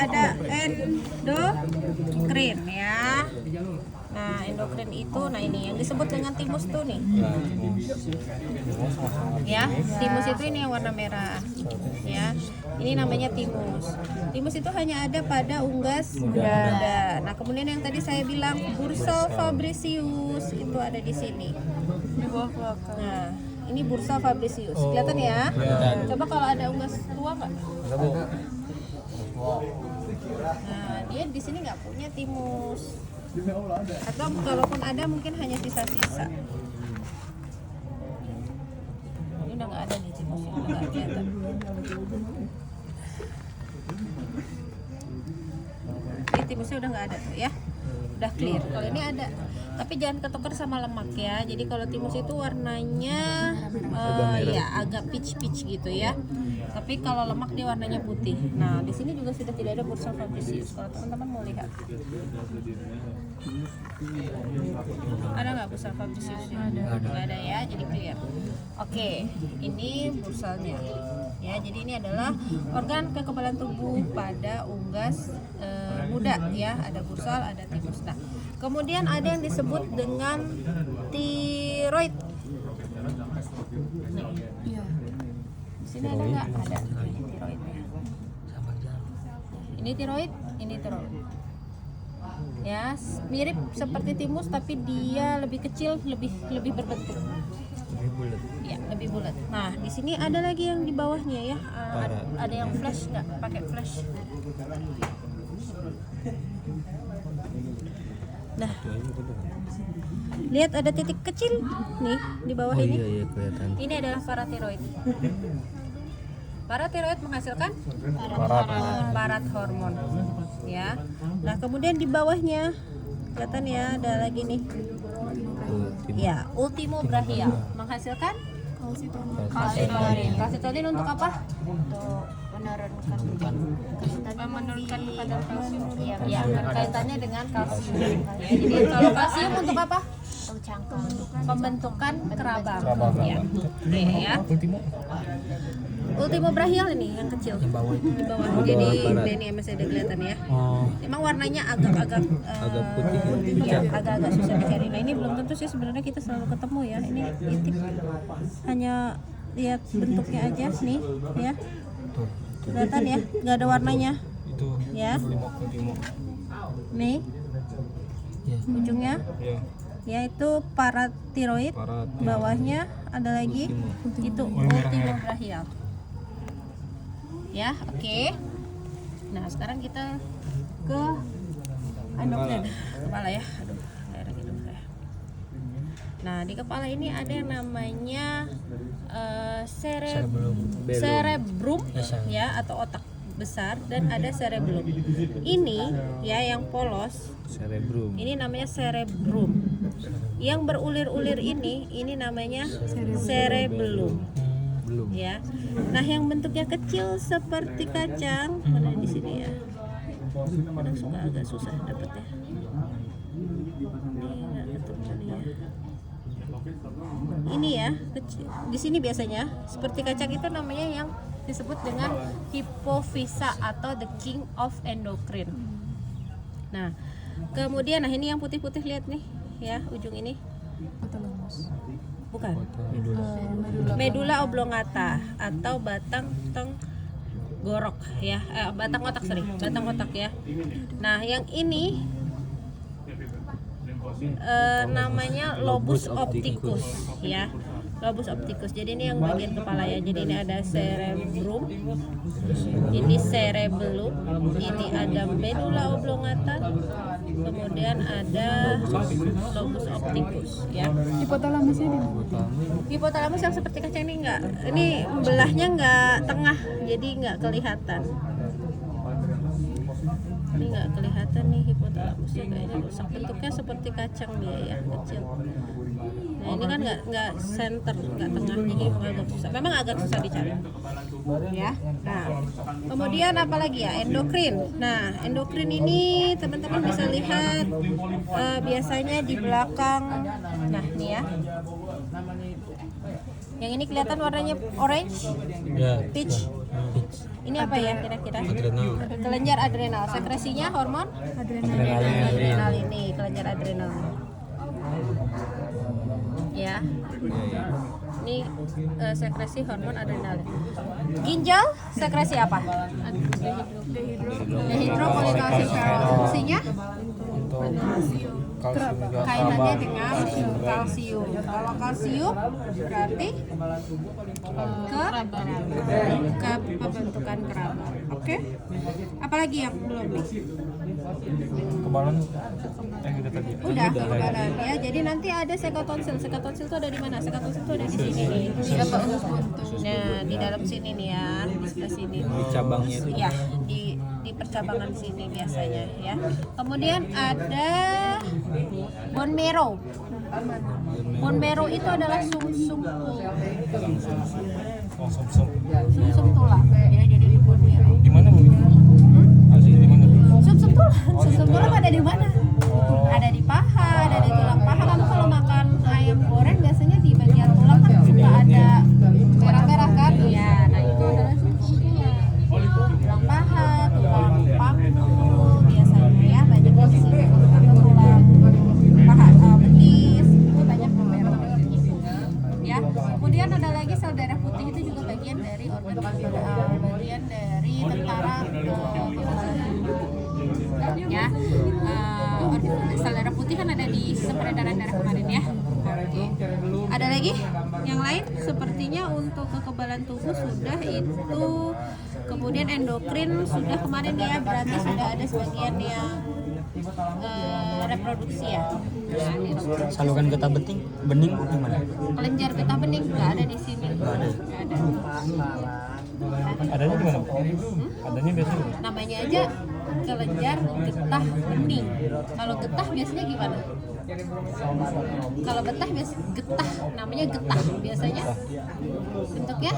ada endokrin ya. Nah, endokrin itu, nah ini yang disebut dengan timus tuh nih. Ya, timus itu ini yang warna merah. Ya, ini namanya timus. Timus itu hanya ada pada unggas muda. Nah, kemudian yang tadi saya bilang Bursa fabricius itu ada di sini. Di bawah belakang. Nah, ini Bursa fabricius. Kelihatan ya? Coba kalau ada unggas tua nggak? Nah, dia di sini nggak punya timus. Atau kalaupun ada mungkin hanya sisa-sisa. Ini udah nggak ada nih timusnya, udah nggak kelihatan. Ini timusnya udah nggak ada tuh ya, udah clear. Kalau ini ada, tapi jangan ketukar sama lemak ya. Jadi kalau timus itu warnanya ya agak peach gitu ya. Tapi kalau lemak dia warnanya putih. Nah, di sini juga sudah tidak ada Bursa fabricius. Kalau teman-teman mau lihat, ada nggak Bursa fabricius? Nggak ada ya, jadi clear. Oke, ini bursalnya. Ya, jadi ini adalah organ kekebalan tubuh pada unggas muda ya. Ada bursal, ada timus. Nah, kemudian ada yang disebut dengan tiroid. Iya. Di sini ada nggak? Ada. Ini tiroidnya. Ini tiroid, ini tiroid. Ya, mirip seperti timus tapi dia lebih kecil, lebih berbentuk. Lebih bulat. Ya, lebih bulat. Nah, di sini ada lagi yang di bawahnya ya. Ada yang flash nggak? Pakai flash. Nah, lihat ada titik kecil nih di bawah ini. Iya kelihatan. Ini adalah paratiroid. Paratiroid menghasilkan parat hormon. Ya. Nah, kemudian di bawahnya kelihatan ya ada lagi nih. Ya, ultimo brachial menghasilkan kalsitonin. Kalsitonin untuk apa? Untuk menurunkan kadar kalsium. Iya, kaitannya dengan kalsium. Ya, jadi kalau kalsium untuk apa? Pembentukan kerabang. Ya. Oke ya. Ultimo brachial ini yang kecil. Di bawah. Jadi ini masih ada kelihatan ya. Emang warnanya agak putih. Ya, agak susah dicari. Nah, ini belum tentu sih sebenarnya kita selalu ketemu ya. Ini titik. Hanya lihat bentuknya aja nih ya. Kelihatan ya, nggak ada warnanya. Itu. Ya. Nih. Ujungnya. Yaitu paratiroid. Bawahnya ada lagi. Itu ultimo brachial. Ya, oke. Nah, sekarang kita ke endokrin. Kepala ya. Aduh, daerah hidung saya. Nah, di kepala ini ada yang namanya cerebrum ya, atau otak besar, dan ada cerebellum. Ini ya yang polos. Cerebrum. Ini namanya cerebrum. Yang berulir-ulir ini namanya cerebellum. Belum. Ya. Nah, yang bentuknya kecil seperti kacang, mana di sini ya. Kadang suka agak susah dapatnya. Ini nggak ketemu nih ya. Ini ya, kecil. Di sini biasanya seperti kacang itu namanya yang disebut dengan hipofisa atau the king of endocrine. Nah, kemudian ini yang putih-putih, lihat nih ya, ujung ini. Bukan. Medula oblongata atau batang tenggorok ya. Batang otak ya. Nah, yang ini namanya lobus opticus ya. Lobus opticus. Jadi ini yang bagian kepala ya. Jadi ini ada cerebrum, ini cerebellum, ini ada medula oblongata, kemudian ada lobus opticus ya. Hipotalamusnya di Hipotalamus yang seperti kacang ini enggak. Ini belahnya enggak tengah, jadi enggak kelihatan. Ini enggak kelihatan nih hipotalamusnya, kayaknya rusak. Bentuknya seperti kacang dia ya, kecil. Nah, ini kan enggak center, enggak tengah, jadi agak susah. Memang agak susah dicari. Ya. Nah, kemudian apa lagi ya? Endokrin. Nah, endokrin ini teman-teman bisa lihat biasanya di belakang. Nah, ini ya. Yang ini kelihatan warnanya orange, Ya. peach. Peach. Ini apa ya kira-kira? Adrenal. Kelenjar adrenal. Sekresinya hormon adrenal ini, kelenjar adrenal. Ya. Ini sekresi hormon adrenal. Ginjal sekresi apa? Dehidropolikalsiferol. Fungsinya Untuk kalsium juga. kaitannya dengan kalsium. Kalau kalsium berarti ke pembentukan kerabat. Oke. Apalagi yang belum nih? Kebalan udah tadi. Udah kekebalan ya. Jadi nanti ada sekatonsil. Sekatonsil itu ada di mana? Sekatonsil itu ada di sini nih. Nah, di dalam sini nih ya, di sebelah sini. Di cabangnya itu. Ya, di percabangan sini biasanya ya. Kemudian ada bone marrow. Bone marrow itu adalah sumsum tulang. Oh, sum-sum. Sumsum tulang ya, jadi di bone marrow. Di mana Bu? Aslinya di mana Bu? Sumsum tulang. Sumsum tulang ada di mana? Ada di paha, ada di tulang paha. Kamu kalau makan ayam goreng biasanya di bagian tulang kan suka ada merah-merah kan? Iya, nah itu adalah sumsum tulang. Tulang paha, tulang paku biasanya ya, banyak di sini. Atau tulang paha betis itu banyak di merah. Ya, kemudian ada lagi sel darah putih, itu juga bagian dari organ bagian dari tentara ya. Sel darah putih kan ada di peredaran darah kemarin ya. Oke. Ada lagi yang lain? Sepertinya untuk kekebalan tubuh sudah itu. Kemudian endokrin sudah kemarin ya, berarti sudah ada sebagian yang reproduksi ya. Nah, Saluran getah bening gimana? kelenjar getah bening nggak ada di sini. Nggak ada. Nggak ada. Adanya di mana Bu? Adanya biasanya di mana? Namanya aja kelenjar getah bening. Kalau getah biasanya gimana? Kalau getah getah namanya getah biasanya bentuknya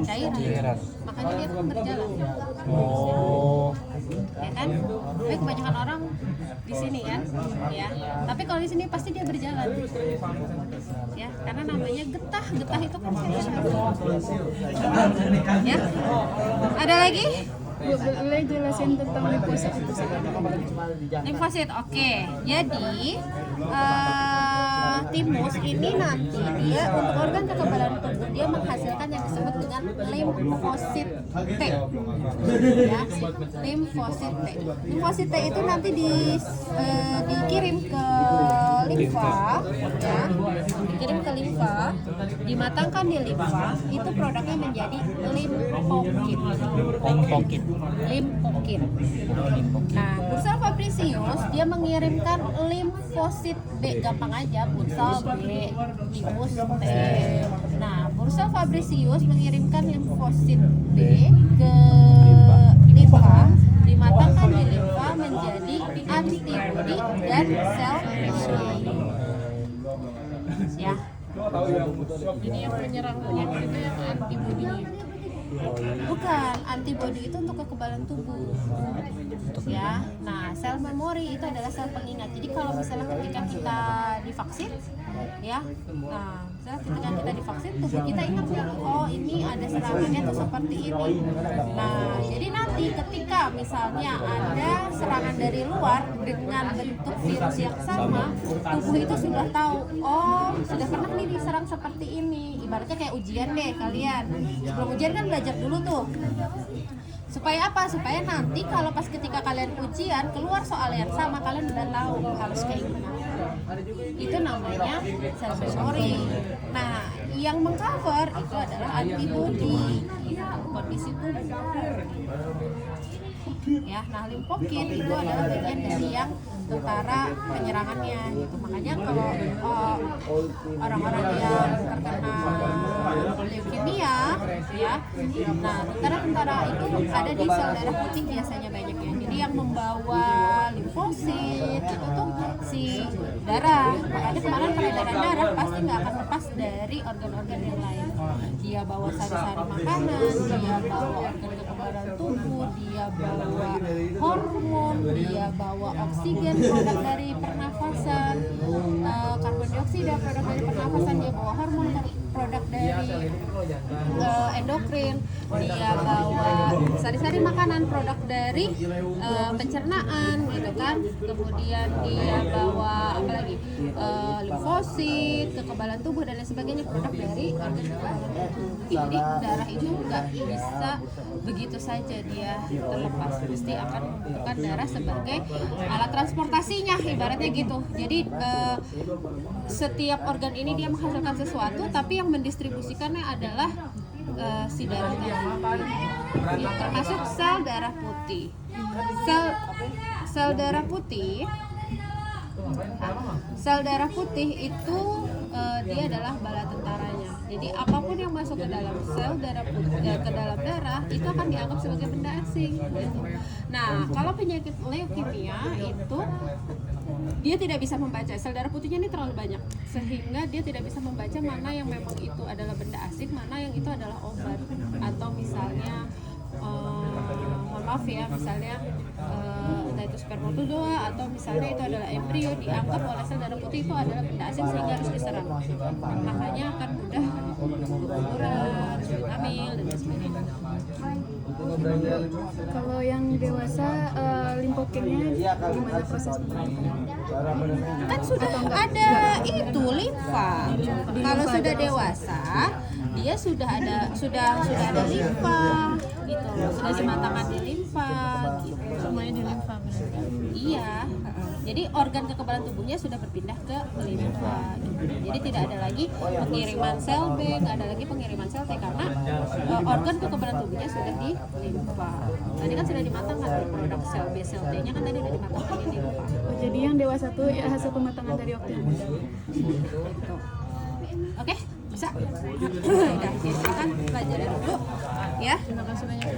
cairan. Makanya dia tuh berjalan. Oh. Ya kan? Tapi kebanyakan orang di sini kan, ya. Tapi kalau di sini pasti dia berjalan. Ya, karena namanya getah. Getah itu kan ya. Ada lagi? Boleh jelasin tentang limfosit itu Limfosit, oke. Jadi timus ini nanti dia untuk organ kekebalan tubuh dia menghasilkan yang disebut dengan limfosit T. Ya, limfosit T. Limfosit T itu nanti dikirim ke limfa, ya, dikirim ke limfa, dimatangkan di limfa, itu produknya menjadi limfokin. Limfokin. Nah, bursal fabricius dia mengirimkan limfosit B, gampang aja, bursal B, timus T. Nah, bursal fabricius mengirimkan limfosit B ke limfa, dimatangkan di limfa menjadi antibodi dan sel memory. Ya. Ini yang penyerang penyakit itu yang antibodinya. Bukan, antibodi itu untuk kekebalan tubuh. Ya. Nah, sel memori itu adalah sel pengingat. Jadi kalau misalnya ketika kita divaksin, ya. Nah, misalnya ketika kita divaksin, tubuh kita ingat oh ini ada serangannya tuh seperti ini. Nah, jadi nanti ketika misalnya ada serangan dari luar dengan bentuk virus yang sama, tubuh itu sudah tahu, oh sudah pernah nih diserang seperti ini. Ibaratnya kayak ujian deh kalian. Sebelum ujian kan belajar dulu tuh. Supaya apa? Supaya nanti kalau pas ketika kalian ujian keluar soal yang sama, kalian udah tahu harus kayak gimana. Itu namanya sel memori. Nah, yang mengcover itu adalah antibody, kondisi tubuh. Ya, nah limfokin itu adalah bagian dari yang tentara penyerangannya gitu. Makanya kalau orang-orang yang terkena leukemia ya, nah tentara itu ada di sel darah putih biasanya banyaknya. Jadi yang membawa limfosit itu tuh si darah. Makanya kemarin peredaran darah pasti nggak akan lepas dari organ-organ yang lain. Dia bawa sari-sari makanan, dia bawa organ kekebalan tubuh, dia bawa hormon, dia bawa oksigen produk dari pernafasan, karbon dioksida produk dari pernafasan, dia bawa hormon produk dari endokrin, dia bawa sari-sari makanan, produk dari pencernaan gitu kan, kemudian dia bawa apa lagi, limfosit, kekebalan tubuh dan lain sebagainya, produk dari organ kekebalan tubuh. Jadi darah itu nggak bisa begitu saja dia terlepas, pasti akan membutuhkan darah sebagai alat transportasinya, ibaratnya gitu. Jadi setiap organ ini dia menghasilkan sesuatu, tapi yang mendistribusikannya adalah si darah tadi. Ya, termasuk sel darah putih. Sel darah putih itu dia adalah bala tentaranya. Jadi apapun yang masuk ke dalam sel darah putih, ke dalam darah itu akan dianggap sebagai benda asing gitu. Nah, kalau penyakit leukemia itu dia tidak bisa membaca, sel darah putihnya ini terlalu banyak sehingga dia tidak bisa membaca mana yang memang itu adalah benda asing, mana yang itu adalah obat, atau misalnya mohon maaf ya, misalnya entah itu spermatozoa atau misalnya itu adalah embrio, dianggap oleh sel darah putih itu adalah benda asing sehingga harus diserang. Makanya akan mudah guguran, sulit hamil dan sebagainya. Kalau yang dewasa limfokimia gimana prosesnya? Kan sudah ada itu limfa. Kalau sudah dewasa, dia sudah ada limfa gitu, sudah dimatangkan di limfa gitu. Semuanya di limfa. Iya. Jadi organ kekebalan tubuhnya sudah berpindah ke limfa gitu. Jadi tidak ada lagi pengiriman sel B, nggak ada lagi pengiriman sel T karena organ kekebalan tubuhnya sudah di limfa. Tadi kan sudah dimatangkan produk sel B, sel T-nya kan tadi sudah dimatangkan di limfa. Oh, jadi yang dewasa tuh ya hasil pematangan dari waktu yang muda. Gitu. Oke, bisa. Udah, silakan pelajari dulu ya. Terima kasih banyak.